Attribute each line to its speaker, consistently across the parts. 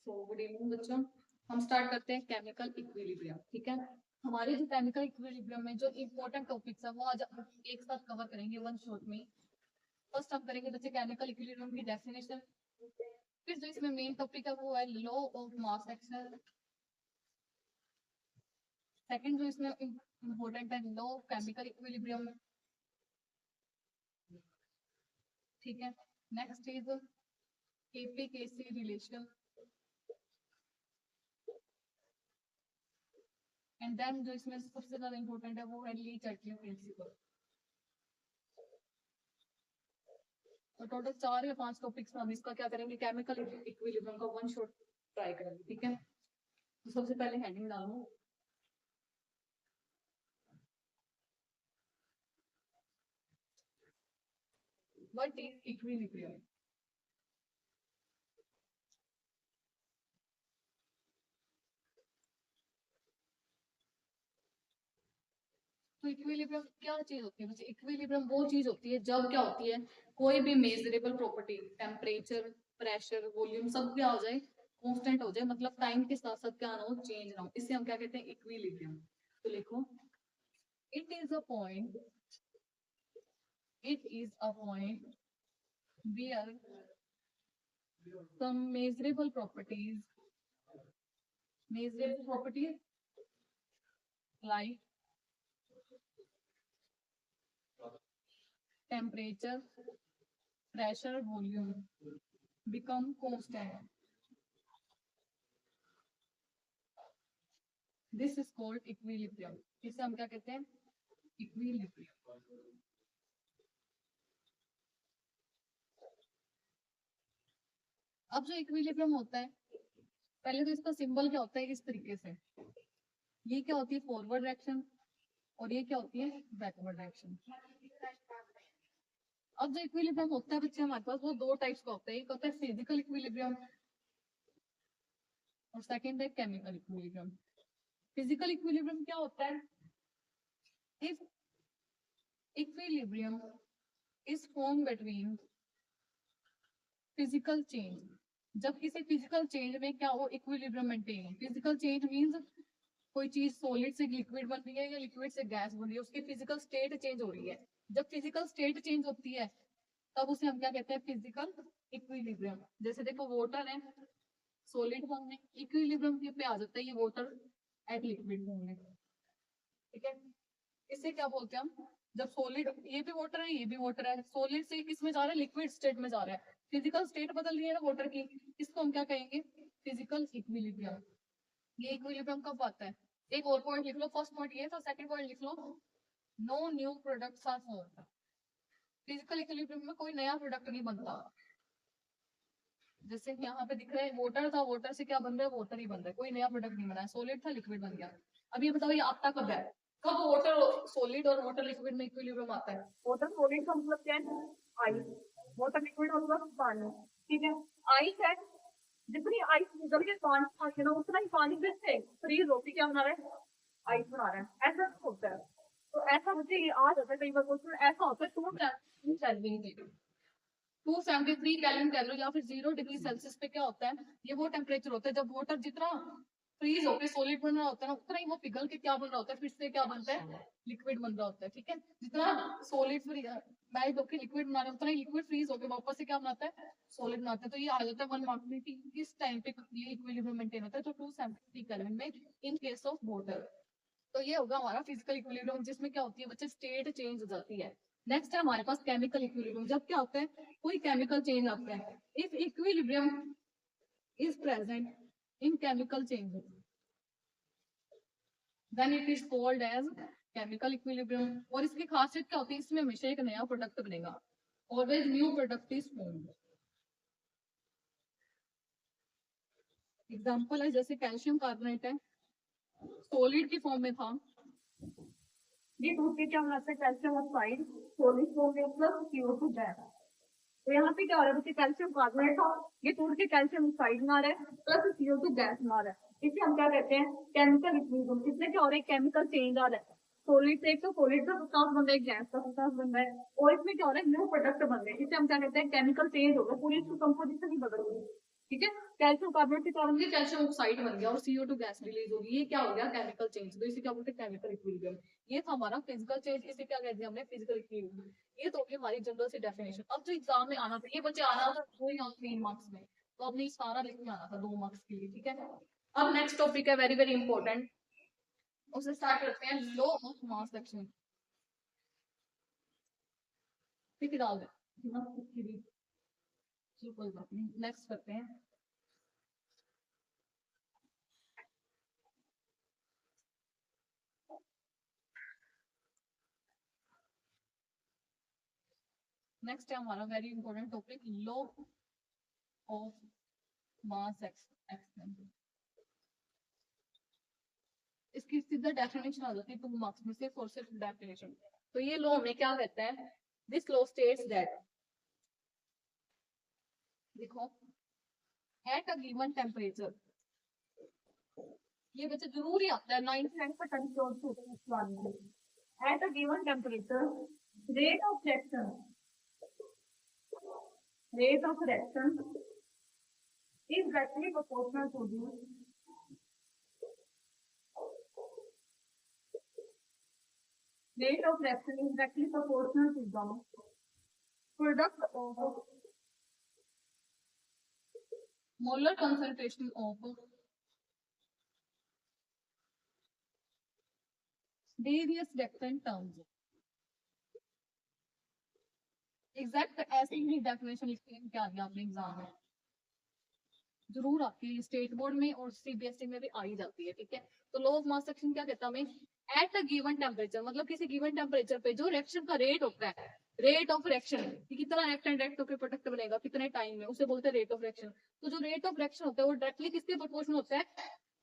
Speaker 1: Good evening बच्चों, हम start करते हैं केमिकल इक्विलिब्रियम। ठीक है, हमारे जो केमिकल इक्विलिब्रियम में जो इम्पोर्टेंट टॉपिक्स है वो आज एक साथ कवर करेंगे वन शॉट में। फर्स्ट हम करेंगे बच्चे केमिकल इक्विलिब्रियम की डेफिनेशन, फिर जो इसमें मेन टॉपिक है वो है law of mass action. Second जो इसमें इम्पोर्टेंट है लॉ ऑफ केमिकल इक्विलिब्रियम। ठीक है, next is KP KC relation and then जो इसमें सबसे ज्यादा इम्पोर्टेंट है वो है ली चटनी प्रिंसिपल। तो टोटल 4 या 5 टॉपिक्स में हम इसका क्या करेंगे, केमिकल इक्विलिब्रियम का वन शॉट ट्राई करेंगे। ठीक है, तो सबसे पहले हेडिंग डालूं व्हाट इज इक्विलिब्रियम। तो इक्विलिब्रियम क्या चीज होती है बच्चे? इक्विलिब्रियम वो चीज होती है जब क्या होती है, कोई भी measurable property, temperature, pressure, volume सब क्या हो जाए, कांस्टेंट हो जाए, मतलब टाइम के साथ साथ क्या ना हो, चेंज ना हो, इसे हम क्या कहते हैं, इक्विलिब्रियम। तो लिखो it is a point, it is a point where some measurable properties like temperature, pressure, volume become constant. This is called equilibrium. इसे हम क्या कहते हैं, इक्विलिब्रियम। अब जो इक्विलिब्रियम होता है, पहले तो इसका सिंबल क्या होता है, इस तरीके से, ये क्या होती है फॉरवर्ड डायरेक्शन और ये क्या होती है बैकवर्ड डायरेक्शन। अब जो इक्विलिब्रियम होता है बच्चे हमारे पास वो दो टाइप्स का होता है, एक होता है फिजिकल इक्विलिब्रियम और सेकंड है केमिकल इक्विलिब्रियम। फिजिकल इक्विलिब्रियम क्या होता है, if equilibrium is form between physical change, जब किसी फिजिकल चेंज में क्या हो, equilibrium maintain. Physical change means कोई चीज सॉलिड से लिक्विड बन रही है या लिक्विड से गैस बन रही है, उसकी फिजिकल स्टेट चेंज हो रही है। जब फिजिकल स्टेट चेंज होती है तब उसे हम क्या कहते हैं, फिजिकल इक्विलिब्रियम। जैसे देखो वाटर है सॉलिड फॉर्म में, इक्विलिब्रियम पे आ जाता है ये वाटर एट लिक्विड फॉर्म में। ठीक है, इसे क्या बोलते हैं हम, जब सॉलिड, ये भी वाटर है ये भी वाटर है, सॉलिड से किस में जा रहा है, लिक्विड स्टेट में जा रहा है, फिजिकल स्टेट बदल रही है ना वाटर की, इसको हम क्या कहेंगे, फिजिकल इक्विलिब्रियम। ये इक्विलिब्रियम कब आता है, एक और पॉइंट लिख लो, फर्स्ट पॉइंट ये था, सेकंड पॉइंट लिख लो, no new products are formed. Physical equilibrium में कोई नया प्रोडक्ट नहीं बनता। जैसे यहाँ पे दिख रहा है वाटर था, वाटर से क्या बन रहा है, वाटर ही बन रहा है, कोई नया प्रोडक्ट नहीं बना है, सॉलिड था लिक्विड बन गया। अब ये बताओ ये आता कब है, कब वाटर सॉलिड और वाटर लिक्विड में इक्विलिब्रियम आता है। वाटर सॉलिड का मतलब क्या है, आइस, वाटर लिक्विड का मतलब पानी। ठीक है, आइस है, जितनी आइस निकल के पानी आके ना उतना ही पानी फिर से फ्रीज होके क्या बना रहा है, आइस बना रहा है, ऐसा होता है। तो ऐसा मुझे ये आ जाता है कई बार क्वेश्चन, ऐसा होता है 273 केल्विन कह लो या फिर 0 डिग्री सेल्सियस पे क्या होता है, ये वो टेम्परेचर होता है जब वाटर जितना फ्रीज होकर सॉलिड बन रहा होता है ना, उतना ही वो पिघल के क्या बन रहा होता है, फिर से क्या बनता है, लिक्विड बन रहा होता है। ठीक है, जितना सॉलिड मेल्ट होकर लिक्विड बना रहा है उतना ही लिक्विड फ्रीज होकर वापस से क्या बनाता है, सॉलिड बनाता है। तो ये आ जाता है 1 मार्क में कि किस टाइम पे ये इक्विलिब्रियम मेंटेन होता है, तो 273 केल्विन में इन केस ऑफ वाटर। तो ये होगा हमारा फिजिकल इक्विलिब्रियम, जिसमें क्या होती है बच्चे, स्टेट चेंज हो जाती है। नेक्स्ट है हमारे पास केमिकल इक्विलिब्रियम, जब क्या होता है, कोई केमिकल चेंज आता है, if equilibrium is present in chemical change then it is called as chemical equilibrium. और इसकी खासियत क्या होती है, इसमें हमेशा एक नया प्रोडक्ट बनेगा, always new product is formed. Example है जैसे कैल्शियम कार्बोनेट है, सॉलिड की फॉर्म में था, ये टूट के क्या बनाता है, कैल्शियम ऑक्साइड सॉलिड फॉर्म में प्लस CO2 गैस। तो यहाँ पे क्या हो रहा है, कैल्शियम कार्बोनेट था, ये टूट के कैल्शियम ऑक्साइड बना रहा है प्लस CO2 गैस बना रहा है, इसे हम क्या कहते हैं, केमिकल इक्विलिब्रियम। इसमें क्या हो रहा है, केमिकल चेंज आ रहा है, सॉलिड से एक तो सॉलिड का प्रकाश बन रहा है, गैस का प्रकाश बन रहा है, और इसमें क्या हो रहा है, न्यू प्रोडक्ट बन रहे हैं, इसे हम क्या कहते हैं, केमिकल चेंज हो गया, पूरी इसकी कंपोजिशन ही बदल गई। ठीक है। कैल्शियम कार्बोनेट के कारण ये कैल्शियम ऑक्साइड बन गया और CO2 गैस रिलीज होगी, ये क्या हो गया केमिकल चेंज। तो इसे क्या बोलते हैं केमिकल इक्विलिब्रियम। ये था हमारा फिजिकल चेंज, इसे क्या कहते हैं हमने फिजिकल इक्विलिब्रियम। ये तो होगी हमारी जनरल सी डेफिनेशन। अब जो एग्जाम में आना था ये बच्चे आना था 2 या 3 मार्क्स में, तो अपने सारा लिख के आना था 2 मार्क्स के लिए, ठीक है। अब नेक्स्ट टॉपिक है वेरी वेरी इंपॉर्टेंट, उसे स्टार्ट करते हैं लॉ ऑफ मास एक्शन। ठीक है डाल दे, कोई बात नहीं, नेक्स्ट करते हैं। नेक्स्ट है हमारा very important topic law of mass action. इसकी सीधा डेफिनेशन आ जाती है 2 मार्क्स में से, और सिर्फ डेफिनेशन। तो ये लॉ हमें क्या कहता है, दिस लॉ स्टेट्स दैट, देखो, एट अ गिवन टेम्परेचर, ये बच्चे जरूरी आता है 99% श्योर होते हैं। At a given temperature rate of reaction is directly proportional to the rate of reaction is directly proportional to the product of molar concentration of various reactant terms। Exact ऐसे ही definition लिख के आ गया आपने exam में, जरूर आती है state board में और CBSE में भी आ ही जाती है, ठीक है। तो लॉ ऑफ मास एक्शन क्या कहता है हमें, एट अ गिवन टेम्परेचर, मतलब किसी गिवन टेम्परेचर पे जो रिएक्शन का रेट होता है, रेट ऑफ रिएक्शन, कितना रिएक्टेंट रिएक्ट होकर प्रोडक्ट बनेगा कितने टाइम में, उसे बोलते हैं रेट ऑफ रिएक्शन। तो जो रेट ऑफ रिएक्शन होता है वो डायरेक्टली किसके प्रोपोर्शनल होता है,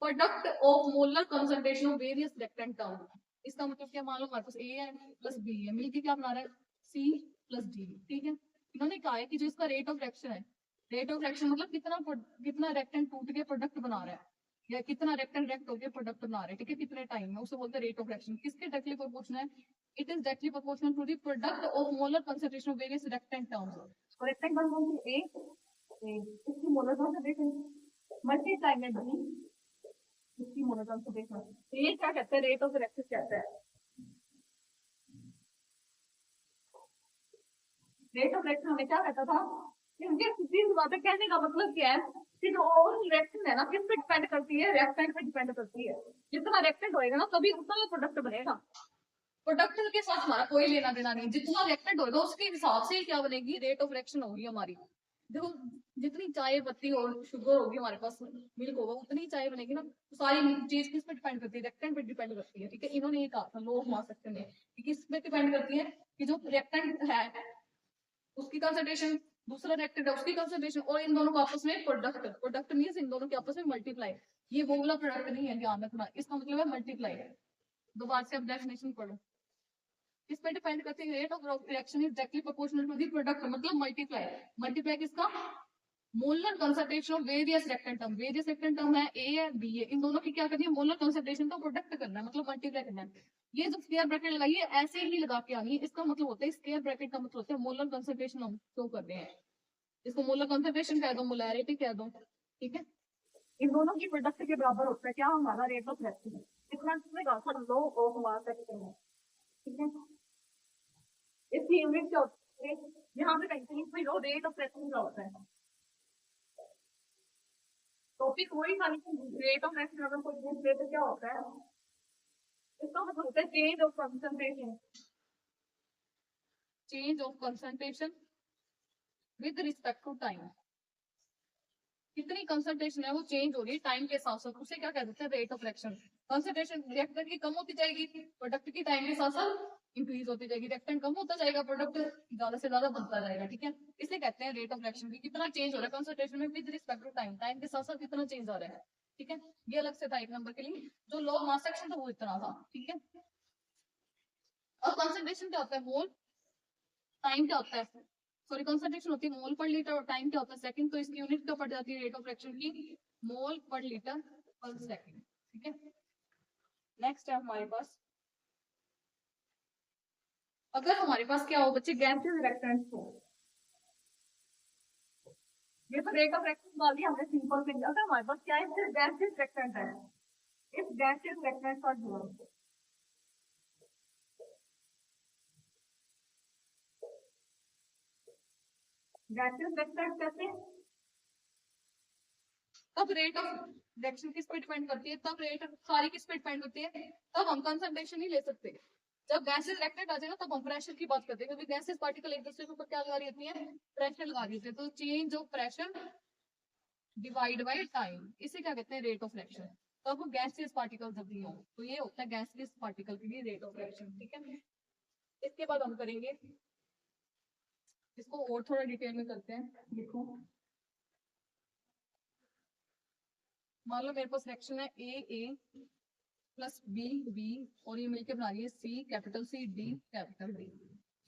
Speaker 1: product of molar concentration of various reactant term. इसका मतलब क्या, मान लो हमारे पास A है प्लस B है, मिलकर क्या बना रहा है C प्लस D, ठीक है। इन्होंने कहा है कि जो इसका रेट ऑफ रिएक्शन है, रेट ऑफ रिएक्शन मतलब कितना रिएक्टेंट टूट के प्रोडक्ट बना रहा है, या कितना रिएक्टेंट रिएक्ट होकर प्रोडक्ट बना रहा है, ठीक है, कितने टाइम में, उसे बोलते हैं रेट ऑफ रिएक्शन। किसके डायरेक्टली प्रोपोर्शनल है, it is directly proportional to the product of molar concentration of various reactant terms. Reactant बन गई A, इसकी मोलर कंसंट्रेशन मल्टीप्लाई में B, इसकी मोलर कंसंट्रेशन। ये क्या कहते हैं, रेट ऑफ रिएक्शन कहता है। रेट ऑफ रिएक्शन हमें क्या कहता था, इनके सीधी बातें कहने का मतलब क्या है कि जो ओवरऑल रिएक्शन है ना किस पे डिपेंड करती है, रिएक्टेंट पे डिपेंड करती है। जितना रिएक्टेंट होएगा ना तभी उतना प्रोडक्ट बनेगा। प्रोडक्ट के साथ हमारा कोई लेना देना नहीं, जितना रिएक्टेंट होगा उसके हिसाब से क्या बनेगी, रेट ऑफ रिएक्शन होगी हमारी। देखो जितनी चाय पत्ती और शुगर होगी हमारे पास, मिल्क होगा, उतनी चाय बनेगी ना। तो सारी चीज किस पे डिपेंड करती है, रिएक्टेंट पे डिपेंड करती है, ठीक है। इन्होंने ये कहा था लॉ ऑफ मास एक्शन में कि किस पे डिपेंड करती है, कि जो रिएक्टेंट है उसकी कंसंट्रेशन, दूसरा रिएक्टेंट है उसकी कंसंट्रेशन, और इन दोनों को आपस में प्रोडक्ट, प्रोडक्ट मींस इन दोनों के आपस में मल्टीप्लाई। ये वो वाला प्रोडक्ट नहीं है, ध्यान रखना, इसका मतलब है मल्टीप्लाई। दोबारा से अब डेफिनेशन पढ़ो, किस पे डिपेंड करती है, rate of reaction is directly proportional to the product, मतलब मल्टीप्लाई। मल्टीप्लाई किसका, molar concentration of various reactant term, various reactant term है A है B है, इन दोनों की क्या करनी है, मोलर कंसंट्रेशन का प्रोडक्ट करना है, मतलब मल्टीप्लाई करना है। ये जो स्क्वायर ब्रैकेट लगाइए ऐसे ही लगा के आनी है, इसका मतलब होता है स्क्वायर ब्रैकेट का मतलब होता है मोलर कंसंट्रेशन हम शो कर रहे हैं, इसको मोलर कंसंट्रेशन कह दो, मोलैरिटी कह दो, ठीक है। इन दोनों की प्रोडक्ट के बराबर होता है क्या, हमारा रेट ऑफ रिएक्शन। इतना किसने कहा था, लॉ ऑफ मास एक्शन, ठीक है। इसकी यूनिट क्या होती है, यहाँ पे कहीं कोई लो रेट ऑफ रिएक्शन क्या होता है, टॉपिक वही था लेकिन रेट ऑफ रिएक्शन अगर कोई पूछ ले तो क्या होता है, इसका मतलब होता है change of concentration, change of concentration with respect to time. कितनी कंसंट्रेशन है वो चेंज हो रही है टाइम के साथ साथ, उसे क्या कहते हैं rate of reaction. Concentration reactant की कम होती जाएगी, प्रोडक्ट की टाइम के साथ साथ इंक्रीज होती जाएगी, रिएक्टेंट कम होता जाएगा, प्रोडक्ट ज्यादा से ज्यादा बनता जाएगा, ठीक है। इसे कहते हैं रेट ऑफ रिएक्शन की कितना चेंज हो रहा है कंसंट्रेशन में with respect to time, time के साथ साथ कितना चेंज आ रहा है, ठीक है। ये अलग से था एक नंबर के लिए, जो लॉ ऑफ मास एक्शन था वो इतना था, ठीक है। और कंसंट्रेशन क्या होता है, मोल, टाइम क्या होता है, सॉरी कंसंट्रेशन होती है मोल पर लीटर, और टाइम क्या होता है सेकंड, तो इसकी यूनिट क्या पड़ जाती है रेट ऑफ रिएक्शन की, मोल पर लीटर पर सेकंड, ठीक है। नेक्स्ट है हमारे पास, अगर हमारे पास क्या हो बच्चे, गैसेस रिएक्टेंट्स हो, ये तो रेट ऑफ रिएक्शन वाली हमने सिंपल से लिया था, हमारे पास क्या है, सिर्फ गैसियस रिएक्टेंट है। इस गैसियस रिएक्टेंट का जो गैसियस रिएक्टेंट कहते हैं, तब रेट ऑफ रिएक्शन किस पे डिपेंड करती है, तब रेट सारी किस पे डिपेंड करती है, तब हम कंसंट्रेशन नहीं ले सकते। जब गैसेस रिएक्टेंट आ जाए ना, तब हम प्रेशर की बात करते हैं, क्योंकि गैसेस पार्टिकल एक दूसरे के ऊपर क्या लगा रही होती है, प्रेशर लगा रही होती है। तो change of pressure divide by time, इसे क्या कहते हैं, रेट ऑफ रिएक्शन। तब गैसियस पार्टिकल जब भी हो तो ये होता है गैसियस पार्टिकल के लिए रेट ऑफ रिएक्शन, ठीक है। इसके बाद हम करेंगे इसको और थोड़ा डिटेल में करते हैं। लिखो, मान लो मेरे पास रिएक्शन है ए प्लस बी बी, और ये मिलके बना रही है C capital C D capital D.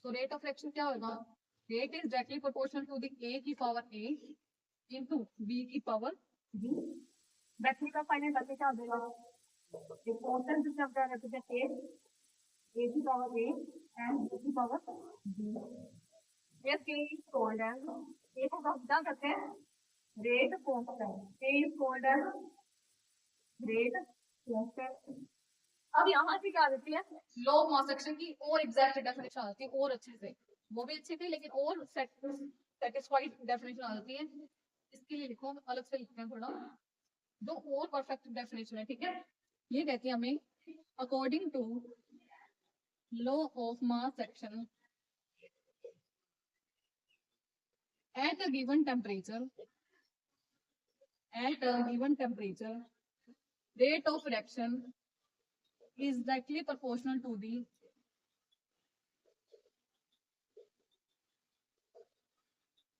Speaker 1: तो रेट ऑफ रिएक्शन क्या होगा, rate is directly proportional to the A की पावर ए इनटू बी की पावर बी। बैटरी का फाइनल करके क्या देगा, ये कांस्टेंट सिस्टम का रिप्रेजेंट ए की पावर ए एंड बी की पावर बी। ये के इज कॉल्ड एज, ए को हम क्या करते हैं, rate constant, A is called as rate constant. अब यहाँ से क्या देती है, लॉ ऑफ मास एक्शन की और एग्जैक्ट डेफिनेशन आ जाती है, और अच्छे से, वो भी अच्छी थी लेकिन और सेटिस्फाइड डेफिनेशन आ जाती है। इसके लिए लिखो, अलग से लिखते हैं थोड़ा, दो और परफेक्ट डेफिनेशन है, ठीक है। ये कहती है हमें, according to law of mass action at a given temperature, rate of reaction is directly proportional to the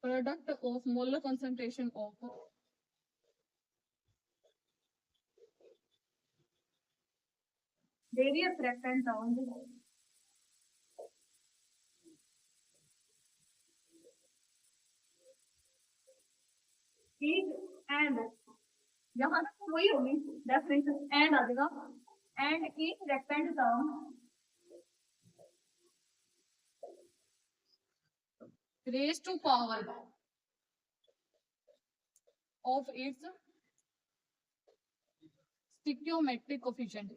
Speaker 1: product of molar concentration of various reactant terms and यहाँ तक वही होगी डेफिनेशन, एंड आ जाएगा, and each reactant term raised to power of its stoichiometric coefficient।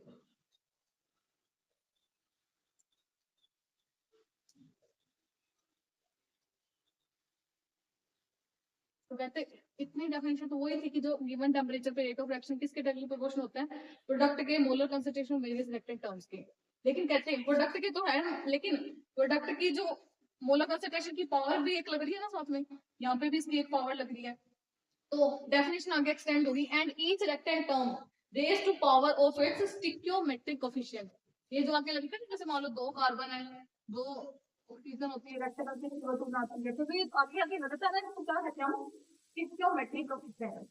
Speaker 1: तो कहते इतनी definition तो वही थी कि जो गिवन टेम्परेचर पे रेट ऑफ रिएक्शन किसके डायरेक्टली प्रोपोर्शनल होता है, प्रोडक्ट के molar concentration various reactant terms के। लेकिन कहते हैं प्रोडक्ट के तो है, लेकिन प्रोडक्ट की जो मोलर कंसंट्रेशन की पावर भी एक लग रही है ना साथ में, यहाँ पे भी इसकी एक पावर लग रही है। तो डेफिनेशन आगे एक्सटेंड होगी, and each reactant term raise to power of its stoichiometric coefficient. ये जो आगे लगी है, जैसे मान लो दो कार्बन है, दो ऑक्सीजन होती है, रिएक्टेंट की CO2 बनाती है, तो ये आगे आगे लगता है ना, तो क्या कहते हैं हम, स्टिकियोमेट्रिक कोएफिशिएंट।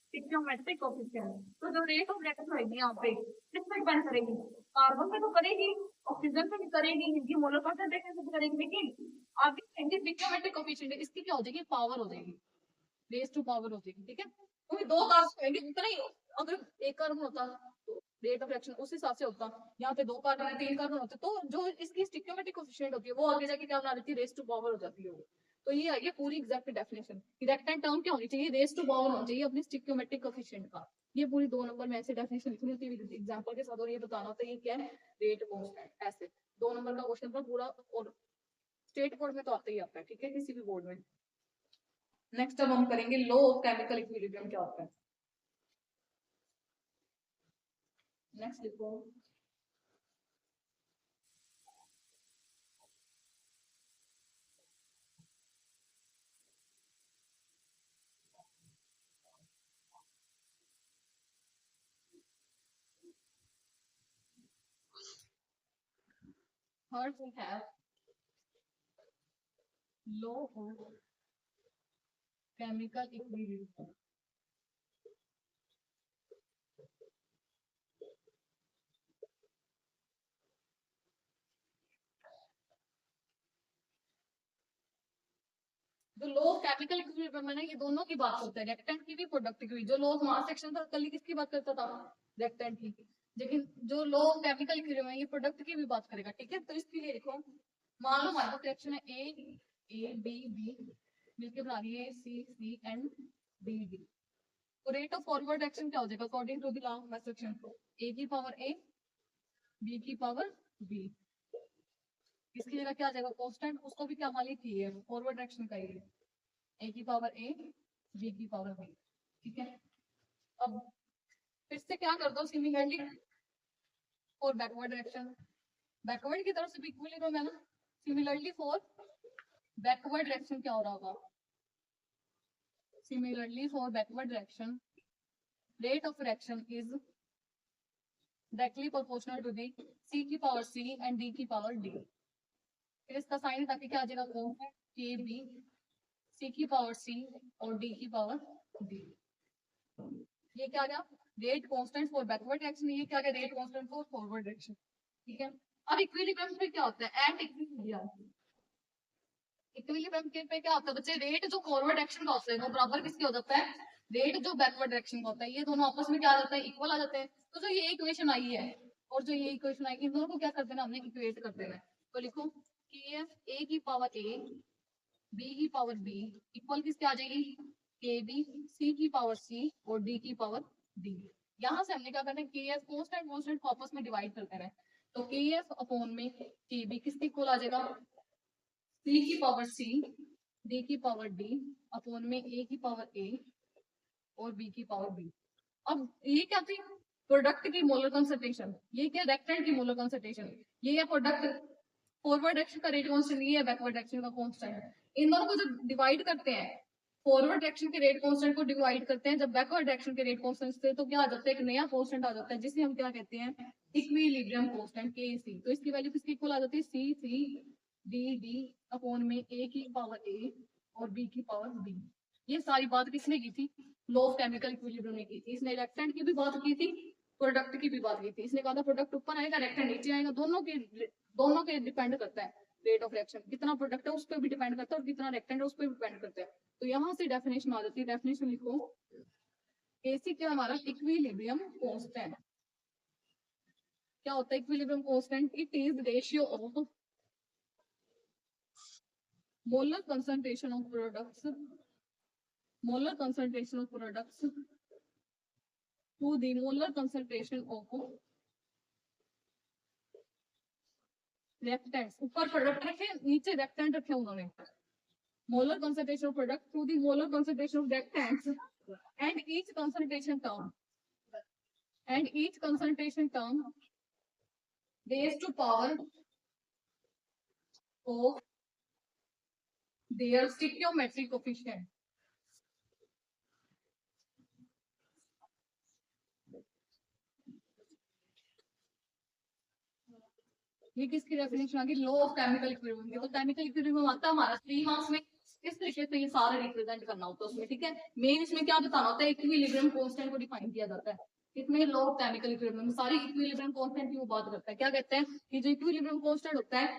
Speaker 1: स्टिकियोमेट्रिक कोएफिशिएंट, तो जो रेट ऑफ रिएक्शन होगी यहाँ पे किस पे डिपेंड करेगी, कार्बन पे तो करेगी, ऑक्सीजन पे भी करेगी, इनकी मोलर कंसंट्रेशन पे भी करेगी, लेकिन आगे स्टिकियोमेट्रिक कोएफिशिएंट इसकी क्या हो जाएगी, पावर हो जाएगी, रेज टू पावर हो जाएगी, ठीक है। क्योंकि दो कार्बन होंगे उतना ही, अगर एक कार्बन होता तो रेट ऑफ रिएक्शन उस हिसाब से होता, यहाँ पे दो कार्बन है, तीन कार्बन होते, तो जो इसकी स्टिकियोमेट्रिक कोएफिशिएंट होती है वो आगे जाके क्या बना देती है, रेज टू पावर हो जाती है। तो ये है पूरी एग्जैक्ट डेफिनेशन, रिएक्टेंट टर्म क्या होनी चाहिए, रेज टू पावर होनी चाहिए अपनी स्टिकियोमेट्रिक कोएफिशिएंट का। ये पूरी 2 नंबर में ऐसे डेफिनेशन लिखनी होती है एग्जांपल के साथ, और ये बताना होता है ये क्या है, रेट कांस्टेंट। ऐसे 2 नंबर का क्वेश्चन पर पूरा, और स्टेट बोर्ड में तो आता ही आता है, ठीक है, किसी भी बोर्ड में। नेक्स्ट अब हम करेंगे लॉ ऑफ केमिकल इक्विलिब्रियम क्या होता है। नेक्स्ट लिखो, first we have law of chemical equilibrium। जो लॉ ऑफ केमिकल इक्विलिब्रियम है ना, ये दोनों की बात करता है, रिएक्टेंट की भी प्रोडक्ट की भी। जो लॉ ऑफ मास एक्शन था कल किसकी बात करता था, रिएक्टेंट की, लेकिन जो लॉ ऑफ केमिकल इक्विलिब्रियम है ये प्रोडक्ट की भी बात करेगा, ठीक है। तो इसके लिए लिखो, मान लो हमारे पास रिएक्शन है ए बी बी मिलकर बना रही है C C and D D. तो रेट ऑफ फॉरवर्ड रिएक्शन क्या हो जाएगा according to the law of extraction? A की पावर ए बी की पावर बी। इसकी जगह क्या आ जाएगा कांस्टेंट, उसको भी क्या मालिक थी है फॉरवर्ड रिएक्शन का ही ए की पावर ए बी की पावर बी। ठीक है, अब फिर से क्या कर दो similarly for backward direction, backward की तरफ से भी इक्विलिब्रियम है ना। सिमिलरली फॉर बैकवर्ड डायरेक्शन क्या हो रहा होगा? Similarly for backward direction rate of reaction is directly proportional to the c की पावर c and d की पावर d। फिर इसका साइन ताकि क्या आ जाएगा वो के बी c की पावर c और d की पावर d। ये क्या आ गया rate constant for backward direction, ये क्या आ गया rate constant for forward direction. ठीक है, अब इक्विलिब्रियम में क्या होता है एंड इक्विलिब्रियम, इक्विलिब्रियम पे क्या होता है बच्चे रेट जो फॉरवर्ड डायरेक्शन का होता है वो बराबर किसके हो जाता है रेट जो बैकवर्ड डायरेक्शन का होता है, ये दोनों आपस में क्या आ जाता है इक्वल आ जाते हैं। तो जो ये इक्वेशन आई है और जो ये इक्वेशन आई इन दोनों को क्या कर देना हमने इक्वेट कर देना है। तो लिखो कि ए की पावर ए बी की पावर बी इक्वल किसके आ जाएगी के बी सी की पावर सी और डी की पावर डी। यहाँ से हमने क्या करना है के एफ कांस्टेंट कांस्टेंट को आपस में डिवाइड करते हैं। तो के एफ अपॉन में के बी किसके इक्वल आ जाएगा सी की पावर सी डी की पावर डी अपॉन में ए की पावर ए और बी की पावर बी। अब ये क्या थी प्रोडक्ट की मोलर कंसंट्रेशन, ये क्या रेक्टेंट की मोलर कंसंट्रेशन, ये है प्रोडक्ट फॉरवर्ड डायरेक्शन का रेट कांस्टेंट, ये है बैकवर्ड डायरेक्शन का कांस्टेंट। इन दोनों को जब डिवाइड करते हैं फॉरवर्ड डायरेक्शन के रेट कांस्टेंट को डिवाइड करते हैं जब बैकवर्ड डायरेक्शन के रेट कांस्टेंट से, तो क्या आ जाता है एक नया कांस्टेंट आ जाता है जिसे हम क्या कहते हैं इक्विलिब्रियम कांस्टेंट के सी। तो इसकी वैल्यू किसकी इक्वल आ जाती है C C D D upon में ए की पावर ए और बी की पावर बी। ये सारी बात किसने की थी लो ऑफ केमिकल इक्विलिब्रियम ने की थी। इसने रिएक्टेंट की भी बात की थी प्रोडक्ट की भी बात की थी। इसने कहा था प्रोडक्ट ऊपर आएगा रिएक्टेंट नीचे आएगा, दोनों के डिपेंड करता है रेट ऑफ रिएक्शन, कितना प्रोडक्ट है उस पर भी डिपेंड करता है और कितना रिएक्टेंट है उस पर भी डिपेंड करता है। तो यहाँ से डेफिनेशन आ जाती है, डेफिनेशन लिखो केसी क्या हमारा इक्विलिब्रियम कांस्टेंट क्या होता है equilibrium constant it is ratio of molar concentration of products molar concentration of products to the molar concentration of reactants। ऊपर प्रोडक्ट रखे नीचे रिएक्टेंट रखे उन्होंने। molar concentration of product to the molar concentration of reactants and each concentration term raised to power of their stoichiometric coefficient। ये किसकी definition आ गई लो of chemical equilibrium की। तो केमिकल इक्विलिब्रियम आता है हमारा 3 मार्क्स में, इस तरीके से ये सारा रिप्रेजेंट करना होता है उसमें। ठीक है, मेन इसमें क्या बताना होता है इक्विलिब्रियम कांस्टेंट को डिफाइन किया जाता है। इसमें लो ऑफ केमिकल इक्विलिब्रियम सारी इक्विलिब्रियम कांस्टेंट की वो बात करता है। क्या कहते हैं कि जो इक्विलिब्रियम कांस्टेंट होता है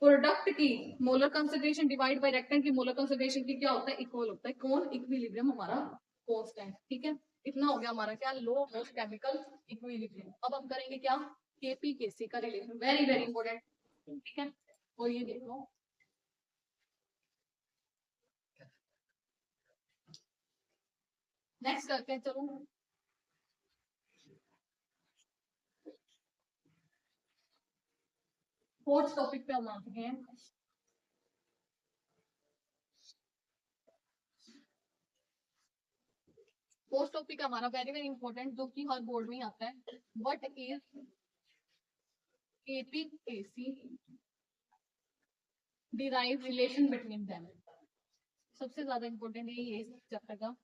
Speaker 1: प्रोडक्ट की molar concentration divide by reactant की मोलर कंसंट्रेशन की क्या होता है इक्वल होता है। कौन इक्विलिब्रियम हमारा कांस्टेंट। ठीक है, इतना हो गया हमारा क्या लो ऑफ केमिकल इक्विलिब्रियम। अब हम करेंगे क्या केपी केसी का रिलेशन, वेरी वेरी इंपॉर्टेंट। ठीक है, और ये देखो नेक्स्ट करते हैं। चलो फोर्थ टॉपिक पे हम आ चुके हैं। फोर्थ टॉपिक हमारा वेरी वेरी इंपॉर्टेंट जो कि हर बोर्ड में ही आता है। What is KP KC derive relation between them. सबसे ज्यादा इंपॉर्टेंट है ये चैप्टर का।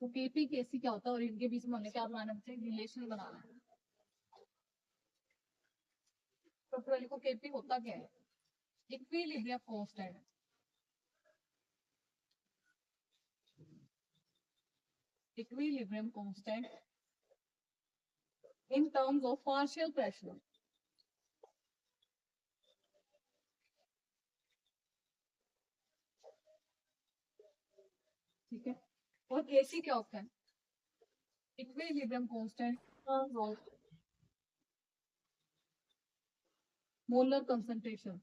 Speaker 1: तो केपी केसी क्या होता है और इनके बीच में हमने क्या बनाना है रिलेशन बनाना है। तो पहले को केपी होता क्या है equilibrium constant. Equilibrium constant in terms of partial pressure। ठीक है, और केसी क्या होता है इक्विलिब्रियम कांस्टेंट मोलर कंसंट्रेशन,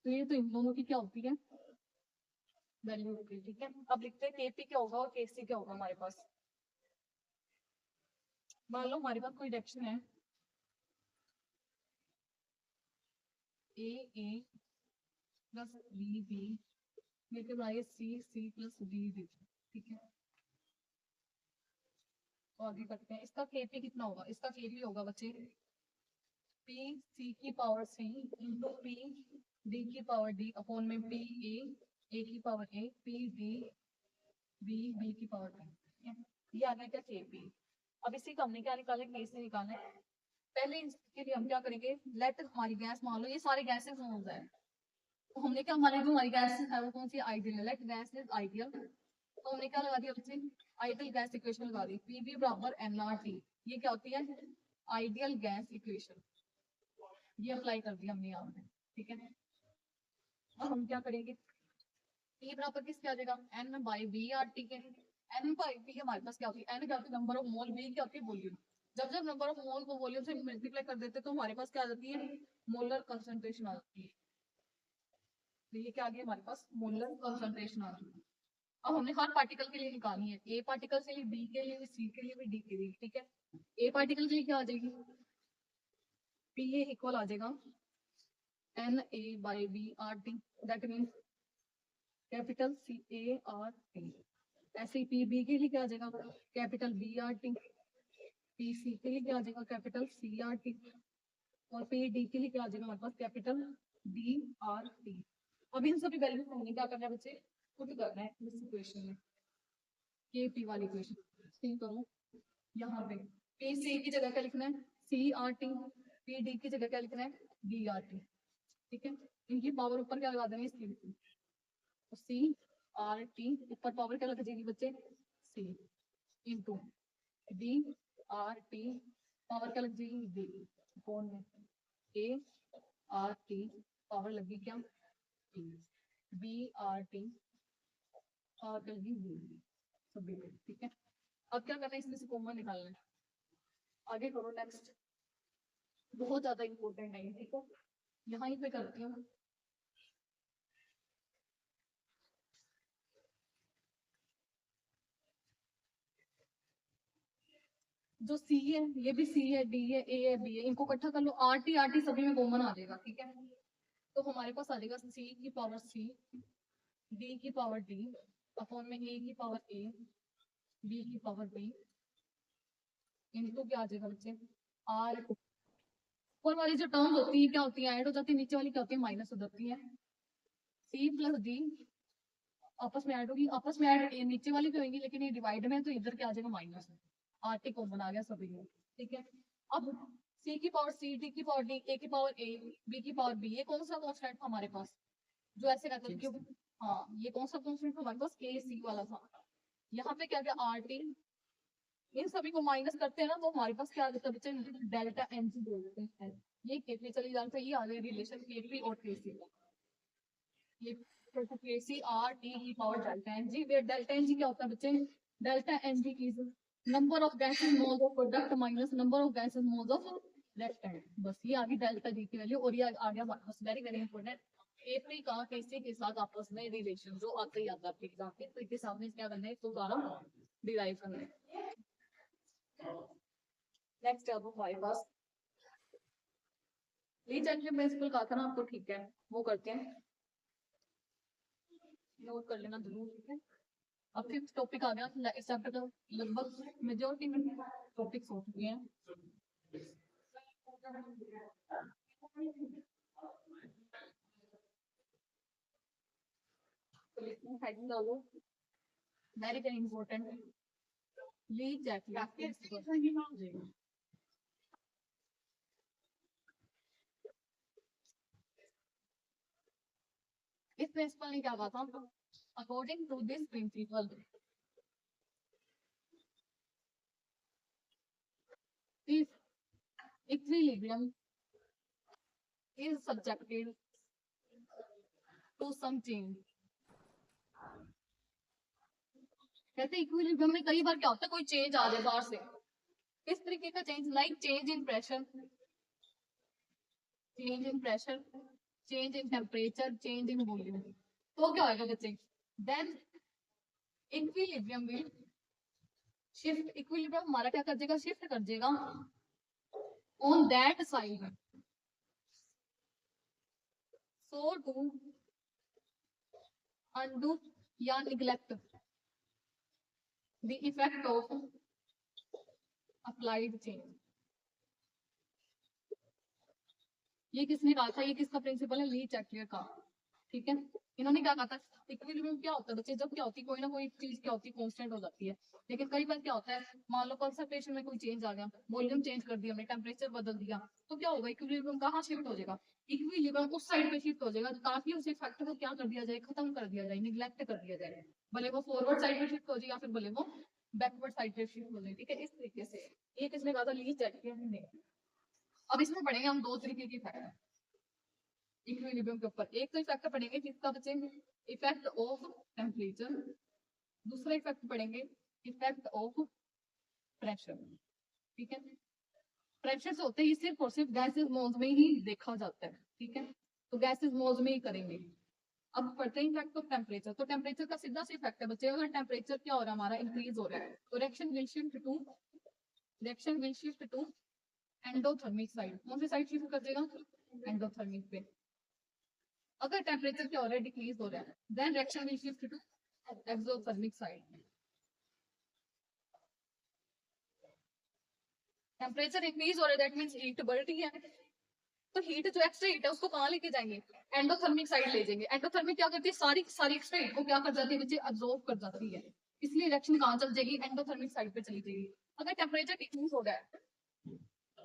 Speaker 1: तो ये तो इन दोनों की क्या होती है, वैल्यू होती है। ठीक है, अब लिखते हैं केपी क्या होगा और केसी क्या होगा हमारे पास। मान लो हमारे पास कोई रिएक्शन है ए प्लस बी मेरे बनाइए सी प्लस डी। ठीक है, तो आगे करते हैं। इसका केपी कितना होगा, इसका केपी होगा बच्चे पी सी की power C into P D की पावर डी अपॉन में पी ए की power A P D B की पावर डी। ये आ गया क्या केपी। अब इसी का हमने क्या निकाला, के से निकालना है। पहले इसके लिए हम क्या करेंगे, लेट हमारी गैस, मान लो ये सारे गैसेस मोल्स है, तो हमने क्या, हमारी गैस है वो कौन सी, आइडियल है, लेट गैस इज आइडियल। तो हमने क्या लगा दिया बच्चे, आइडियल गैस इक्वेशन लगा दी, पीबी बराबर एनआरटी। ये क्या होती है, आइडियल गैस इक्वेशन। ये अप्लाई कर दिया हमने यहाँ पे। ठीक है, अब हम क्या करेंगे, P बराबर किसके आ जाएगा, N by B R T के। N बाई बी हमारे पास क्या होती है, N क्या होती है नंबर ऑफ मोल, B क्या होती है वॉल्यूम। जब जब नंबर ऑफ मोल को वॉल्यूम से मल्टीप्लाई कर देते तो हमारे पास क्या आ जाती है, मोलर कंसंट्रेशन आ जाती है। तो ये क्या आ गया हमारे पास, मोलर कंसंट्रेशन आ गई। अब हमने हर पार्टिकल के लिए निकालनी है, ए पार्टिकल के लिए, बी के लिए, सी के लिए भी, डी के लिए। ठीक है, ए पार्टिकल के लिए क्या आ जाएगी, पी ए इक्वल आ जाएगा N A by B R T, that means capital C A R T. ऐसे ही पी बी के लिए क्या आ जाएगा, capital B R T. P C के लिए क्या आ जाएगा, कैपिटल सी आर टी। और पी डी के लिए क्या आ जाएगा हमारे पास, कैपिटल डी आर टी। अब इन सभी वैल्यू को हमने क्या करना है बच्चे, पुट करना है इस इक्वेशन में, के पी वाली इक्वेशन। ठीक करो, यहाँ पे पी सी की जगह क्या लिखना है, C R T. P D की जगह क्या लिखना है, डी आर टी। ठीक है, इनकी पावर ऊपर क्या लगा देंगे, इसकी सी आर टी, ऊपर पावर क्या लग जाएगी बच्चे, C into D R T, power क्या लग जाएगी, डी फोन में ए आर टी, पावर लगी क्या, बी आर टी, पावर लगी बी सभी पे। ठीक है, अब क्या करना है, इसमें से कॉमन निकालना है। आगे करो नेक्स्ट, बहुत ज्यादा इंपॉर्टेंट है। ठीक है, यहाँ ही पे करती हूँ। जो सी है ये भी सी है, डी है, ए है, बी है, इनको इकट्ठा कर लो, आर टी सभी में कॉमन आ जाएगा। ठीक है, तो हमारे पास आ जाएगा सी की पावर सी, डी की पावर डी अपॉन में ए की पावर ए, बी की पावर बी, इनको क्या आ जाएगा बच्चे, आर। ऊपर वाली जो टर्म्स होती है क्या होती है, ऐड हो जाती है, नीचे वाली क्या होती है, माइनस हो जाती है। सी प्लस डी आपस में ऐड होगी, आपस में ऐड नीचे वाली भी होंगी, लेकिन ये डिवाइड में है, तो इधर क्या आ जाएगा, माइनस। आर टी कॉमन आ गया सभी में। ठीक है, अब सी की पावर सी, डी की पावर डी, ए की पावर ए, बी की पावर बी, ये कौन सा कॉन्स्टेंट था हमारे पास, जो ऐसे रहता है क्यों, हाँ ये कौन सा कॉन्स्टेंट था हमारे पास, के सी वाला था। यहाँ पे क्या गया, आर टी, इन सभी को माइनस करते हैं ना, तो हमारे पास क्या आ जाता है बच्चे, डेल्टा एन जी बोल देते हैं। ये केपी चली जाता है, ये आ गया रिलेशन केपी और केसी का। ये केसी आर टी की power delta N G, delta N G क्या होता है बच्चे, डेल्टा एन जी की number of gases moles of product minus number of gases moles of reactant. बस ये आ गई डेल्टा जी की वैल्यू, और ये आ गया बस वेरी वेरी इंपॉर्टेंट, केपी का केसी के साथ आपस में रिलेशन जो आता ही आता है आपके एग्जाम पे, तो इसके सामने क्या करना है, इसको सारा डिराइव करना है। नेक्स्ट है अब हमारे पास रीजनरेशन प्रिंसिपल कहा था ना आपको, ठीक है वो करते हैं, नोट कर लेना जरूर। ठीक है, अब फिफ्थ टॉपिक आ गया, इस चैप्टर का लगभग मेजोरिटी में टॉपिक्स हो चुके हैं। तो इसमें हेडिंग डालो, very very important, lead Jacqueline. इस प्रिंसिपल ने क्या कहा था, according to this principle if equilibrium is subjected to some change, कहते हैं इक्विलिब्रियम में कई बार क्या होता है, कोई चेंज आ जाए बाहर से। किस तरीके का change? Like change in pressure, change in pressure, change in temperature, change in volume. तो क्या होगा बच्चे? Then equilibrium will shift, equilibrium हमारा क्या कर देगा? शिफ्ट कर देगा on that side, so to undo या neglect the effect of applied change। ये किसने कहा था? ये किसका प्रिंसिपल है? ली चैटलियर का। ठीक है, इन्होंने क्या कहा था? इक्विलिब्रियम क्या होता है बच्चे? जब क्या होती है, कोई ना कोई चीज क्या होती है, कांस्टेंट हो जाती है। लेकिन कई बार क्या होता है, मान लो कंसंट्रेशन में कोई चेंज आ गया, वॉल्यूम चेंज कर दिया हमने, टेम्परेचर बदल दिया, तो क्या होगा? इक्विलिब्रियम कहाँ शिफ्ट हो जाएगा? इक्विलिब्रियम उस साइड पे शिफ्ट हो जाएगा ताकि उस इफेक्ट को क्या कर दिया जाए? खत्म कर दिया जाए, निगलेक्ट कर दिया जाए। भले वो फॉरवर्ड साइड पे शिफ्ट हो जाए या फिर भले वो बैकवर्ड साइड पे शिफ्ट हो जाए। ठीक है, इस तरीके से ये किसने कहा था? ली चैटलियर ने। अब इसमें पढ़ेंगे हम दो तरीके की इफेक्ट इक्विलिब्रियम के ऊपर। एक तो इफेक्ट पढ़ेंगे जिसका बच्चे इफेक्ट ऑफ टेम्परेचर, दूसरा इफेक्ट पढ़ेंगे इफेक्ट ऑफ प्रेशर। ठीक है, प्रेशर से होते ही सिर्फ और सिर्फ गैसेस मोल्स में ही देखा जाता है। ठीक है, तो गैसेस मोल्स में ही करेंगे। अब पढ़ते हैं इफेक्ट ऑफ टेम्परेचर। तो टेम्परेचर का सीधा सा इफेक्ट है बच्चे, अगर टेम्परेचर क्या हो रहा है हमारा? इंक्रीज हो रहा है, तो reaction will shift to endothermic side. कौन सी साइड शिफ्ट कर देगा? एंडोथर्मिक पे। अगर टेम्परेचर क्या हो रहा है? डिक्रीज हो रहा है, then reaction will shift to exothermic side. Temperature increase हो रहा है, दैट मींस हीट बढ़ रही है, तो हीट जो एक्स्ट्रा हीट है उसको कहाँ लेके जाएंगे? एंडोथर्मिक साइड ले जाएंगे। एंडोथर्मिक क्या करती है? सारी सारी एक्स्ट्रा हीट को क्या कर जाती है बच्चे? अब्सॉर्ब कर जाती है। इसलिए रिएक्शन कहाँ चल जाएगी? एंडोथर्मिक साइड पे चली जाएगी। अगर टेम्परेचर डिक्रीज हो रहा है,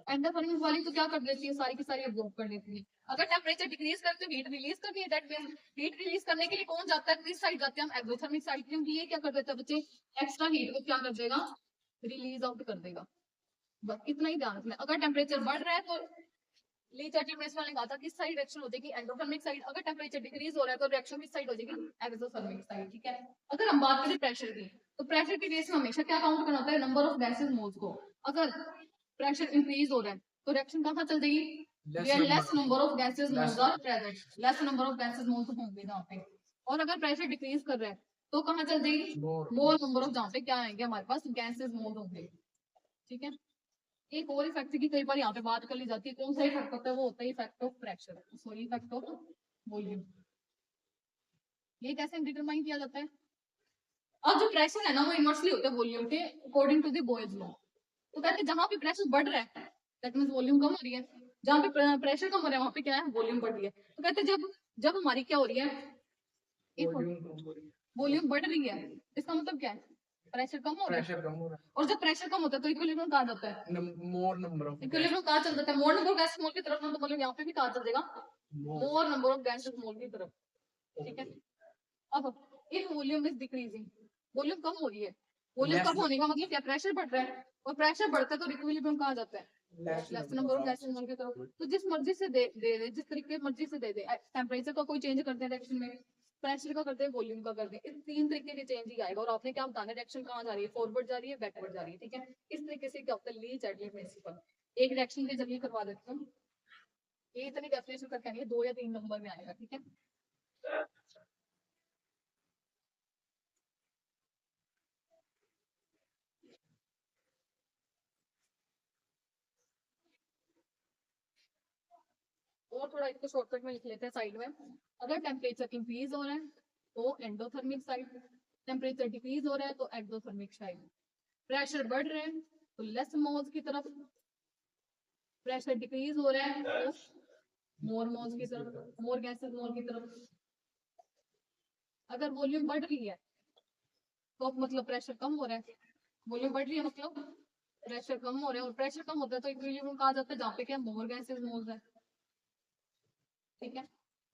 Speaker 1: एंडोथर्मिक वाली तो क्या कर देती है? सारी की सारी अब्सॉर्ब कर देती है। अगर टेम्परेचर डिक्रीज करते तो हीट रिलीज करती है, दैट मींस हीट रिलीज करने के लिए कौन जाता है? किस साइड जाते हैं हम? Exothermic side. क्योंकि ये क्या कर देता है बच्चे? एक्स्ट्रा हीट को क्या कर देगा? रिलीज आउट कर देगा। बस इतना ही ध्यान रखना है। अगर टेम्परेचर बढ़ रहा है तो ली चैटलियर वाले ने कहा था किस साइड रिएक्शन हो जाएगी? Endothermic side. अगर टेम्परेचर डिक्रीज हो रहा है तो रिएक्शन किस साइड हो जाएगी? Exothermic side. ठीक है, अगर हम बात करें प्रेशर की, तो प्रेशर के केस में हमेशा क्या काउंट करना होता है? नंबर ऑफ गैसेस मोल्स को। अगर प्रेशर इंक्रीज हो रहा है तो रिएक्शन कहाँ चल जाएगी? Less number of gases moles are present, less number of gases moles होंगे जहाँ पे। और अगर प्रेशर डिक्रीज कर रहा है तो कहाँ चल जाएगी? मोर नंबर ऑफ, जहाँ पे क्या आएंगे हमारे पास? गैसेस मोल होंगे। ठीक है, एक और इफेक्ट की कई बार यहाँ पे बात कर ली जाती है, कौन सा इफेक्ट होता है? वो होता है effect of pressure, sorry effect of volume. ये कैसे डिटरमाइन किया जाता है? अब जो प्रेशर है ना वो इनवर्सली होता है वॉल्यूम के, according to the Boyle's law. तो कहते हैं जहां पे प्रेशर बढ़ रहा है दैट मींस वॉल्यूम कम हो रही है, जहां पे प्रेशर कम हो रहा है वहां पे क्या है? वॉल्यूम बढ़ रही है। तो कहते हैं जब जब हमारी क्या हो रही है? वॉल्यूम बढ़ रही है, इसका मतलब क्या है? प्रेशर कम हो रहा है। प्रेशर कम हो रहा है, और जब प्रेशर कम होता है तो इक्विलिब्रियम कहाँ जाता है? मोर नंबर ऑफ इक्विलिब्रियम कहाँ चल जाता है? मोर नंबर ऑफ गैसेस मोल की तरफ ना, तो मतलब यहाँ पे भी कहाँ चल जाएगा? More number of gases mole की तरफ। ठीक है, अब if volume is decreasing, volume कम हो रही है, वॉल्यूम कम होने का मतलब क्या? प्रेशर बढ़ रहा है, और प्रेशर बढ़ता है तो इक्विलिब्रियम कहाँ जाता है? Less number of gases mole की तरफ। तो जिस मर्जी से दे जिस तरीके मर्जी से दे टेम्परेचर का कोई चेंज करते हैं रिएक्शन में, प्रेशर का करते हैं, वॉल्यूम का करते हैं, इस तीन तरीके के चेंज ही आएगा। और आपने क्या बताना है? रिएक्शन कहाँ जा रही है? फॉरवर्ड जा रही है, बैकवर्ड जा रही है। ठीक है, इस तरीके से क्या होता है? ली चैटलियर प्रिंसिपल। एक रिएक्शन के जरिए करवा देते हैं, ये इतनी डेफिनेशन करके आनी है, 2 या 3 नंबर में आएगा। ठीक है, और थोड़ा इसको शॉर्टकट में लिख लेते हैं साइड में। अगर टेम्परेचर इंक्रीज हो रहा है तो एंडोथर्मिक साइड, टेम्परेचर डिक्रीज हो रहा है तो एक्सोथर्मिक साइड। प्रेशर बढ़ रहे हैं तो लेस मोल्स की तरफ, प्रेशर डिक्रीज हो रहा है तो मोर मोल्स की तरफ, मोर गैसेस मोल की तरफ। अगर वॉल्यूम बढ़ रही है तो मतलब प्रेशर कम हो रहा है, वॉल्यूम बढ़ रही है मतलब प्रेशर कम हो रहा है, और प्रेशर कम होता है तो इक्विलिब्रियम कहा जाता है जहाँ पे क्या? मोर गैसेस मोल्स है। ठीक है,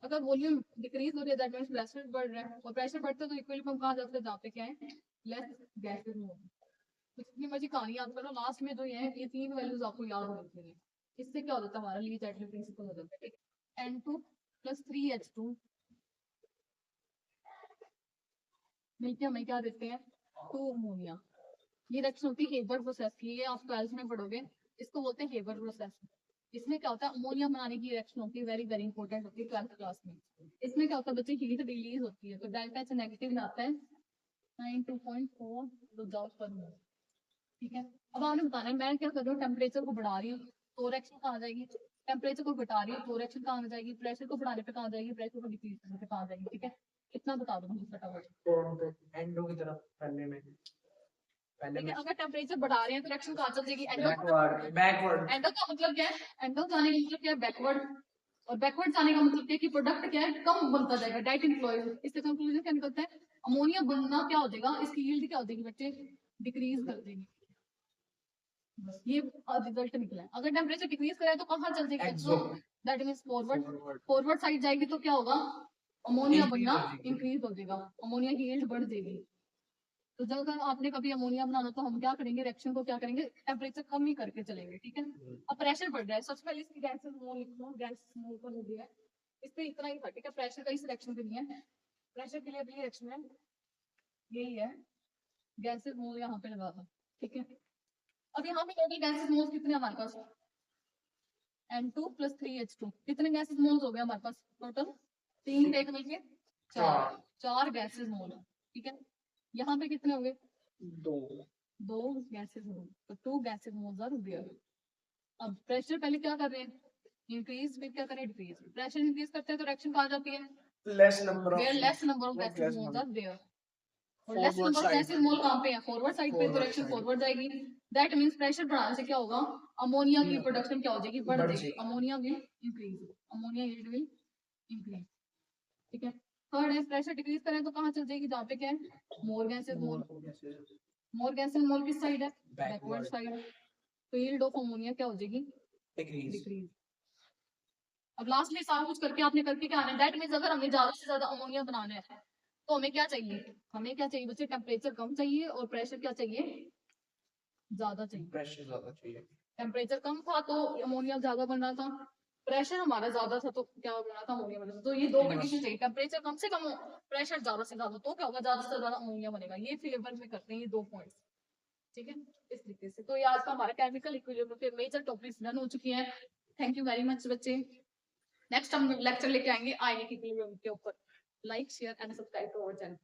Speaker 1: अगर वॉल्यूम डिक्रीज हो रही है दैट मींस प्रेशर बढ़ रहा है, और प्रेशर बढ़ता है तो इक्विलिब्रियम कहाँ जाता है? जहाँ पे क्या है? लेस गैसेस मोल। तो जितनी मर्जी कहानी याद करो, लास्ट में जो ये 3 वैल्यूज आपको याद होनी चाहिए। इससे क्या हो जाता है? हमारा ली चैटलियर प्रिंसिपल हो जाता है। N2 + 3H2 मिलके हमें क्या देते हैं? Two ammonia. ये रिएक्शन होती है हेबर प्रोसेस की, ये आप 12th में पढ़ोगे, इसको बोलते हैं हेबर प्रोसेस। इसमें क्या होता है, अमोनिया बनाने की रिएक्शन होती है, वेरी वेरी इंपॉर्टेंट होती है 12th क्लास में। इसमें क्या होता है बच्चे, हीट रिलीज होती है, तो डेल्टा एच नेगेटिव में आता है 92.4 जूल पर मोल। ठीक है, अब आपने बताना है मैं क्या कर रही हूँ, टेम्परेचर को बढ़ा रही हूँ तो रिएक्शन कहाँ जाएगी, टेम्परेचर को घटा रही हूँ तो रिएक्शन कहाँ आ जाएगी, प्रेशर को बढ़ाने पे कहाँ जाएगी, प्रेशर को डिक्रीज करने पे कहाँ जाएगी। ठीक है, इतना बता दो मुझे फटाफट।
Speaker 2: एंडो की तरफ पहले में
Speaker 1: ठीक है, अगर टेम्परेचर बढ़ा रहे हैं तो रिएक्शन कहाँ चल जाएगी, एंडो।
Speaker 2: बैकवर्ड
Speaker 1: एंडो का मतलब क्या है, एंडो जाने का मतलब क्या है, बैकवर्ड। और बैकवर्ड जाने का मतलब क्या है कि प्रोडक्ट क्या है, कम बनता जाएगा, डाइट इनफ्लोइड। इससे कंक्लूजन क्या निकलता है, अमोनिया बनना क्या हो जाएगा, इसकी यील्ड क्या हो जाएगी बच्चे, डिक्रीज कर देगी। बस ये रिजल्ट निकला है। अगर टेम्परेचर डिक्रीज करे तो कहाँ चल जाएगी बच्चों, that means forward. Forward side जाएगी तो क्या होगा, अमोनिया बनना इंक्रीज हो जाएगा, अमोनिया की यील्ड बढ़ जाएगी। तो जब अगर आपने कभी अमोनिया बनाना तो हम क्या करेंगे, रिएक्शन को क्या करेंगे, टेम्परेचर कम ही करके चलेंगे। ठीक है, अब प्रेशर बढ़ रहा है, सबसे पहले इसकी गैसेस मोल लिख लो, गैस मोल का हो गया है, इस पे इतना ही था। ठीक है, प्रेशर का इस रिएक्शन के लिए है, प्रेशर के लिए अगली रिएक्शन है यही है, गैसेस मोल यहाँ पे लगा था। ठीक है, अब यहाँ पे टोटल गैसेस मोल्स कितने हमारे पास, N2 प्लस 3H2, कितने गैसेस मोल्स हो गए हमारे पास टोटल, 3 एक मिलके 4 गैसेस मोल। ठीक है, यहाँ पे कितने हो गए, दो गैसेस मोल, तो 2 गैसेस मोल्स आर देयर। अब प्रेशर पहले क्या कर रहे हैं, इंक्रीज, फिर क्या करें, डिक्रीज। प्रेशर इंक्रीज करते हैं तो रिएक्शन कहाँ जाती है,
Speaker 2: less number
Speaker 1: where less number of gases moles are there. और less number of gases mole कहाँ पे है, फॉरवर्ड साइड पे, तो रिएक्शन फॉरवर्ड जाएगी। दैट मींस प्रेशर बढ़ाने से क्या होगा, अमोनिया की प्रोडक्शन क्या हो जाएगी, बढ़ जाएगी, ammonia will increase, ammonia yield will increase. ठीक है, थर्ड है प्रेशर डिक्रीज करें तो कहाँ चल जाएगी, जहाँ पे क्या है, मोर गैसेस मोल, मोर गैसेस मोल किस साइड है, बैकवर्ड साइड। तो यील्ड ऑफ अमोनिया क्या हो जाएगी, डिक्रीज। अब लास्ट में सारा कुछ करके आपने करके क्या आना है, दैट मींस अगर हमें ज्यादा से ज्यादा अमोनिया बनाना है तो हमें क्या चाहिए, हमें क्या चाहिए बच्चे, टेम्परेचर कम चाहिए और प्रेशर क्या चाहिए, ज्यादा चाहिए।
Speaker 2: प्रेशर ज्यादा चाहिए,
Speaker 1: टेम्परेचर कम था तो अमोनिया ज्यादा बन रहा था, प्रेशर हमारा ज्यादा था तो क्या बना था, अमोनिया बना था। तो ये दो कंडीशन चाहिए, टेम्परेचर कम से कम हो, प्रेशर ज्यादा से ज्यादा, तो क्या होगा, ज्यादा से ज्यादा अमोनिया बनेगा। ये फेवर में करते हैं ये 2 पॉइंट्स। ठीक है, इस तरीके से। तो ये आज का हमारा केमिकल इक्विलिब्रियम पे मेजर टॉपिक्स डन हो चुकी हैं। थैंक यू वेरी मच बच्चे। नेक्स्ट हम लेक्चर लेके आएंगे आयनिक इक्विलिब्रियम के ऊपर। Like share and subscribe to our channel.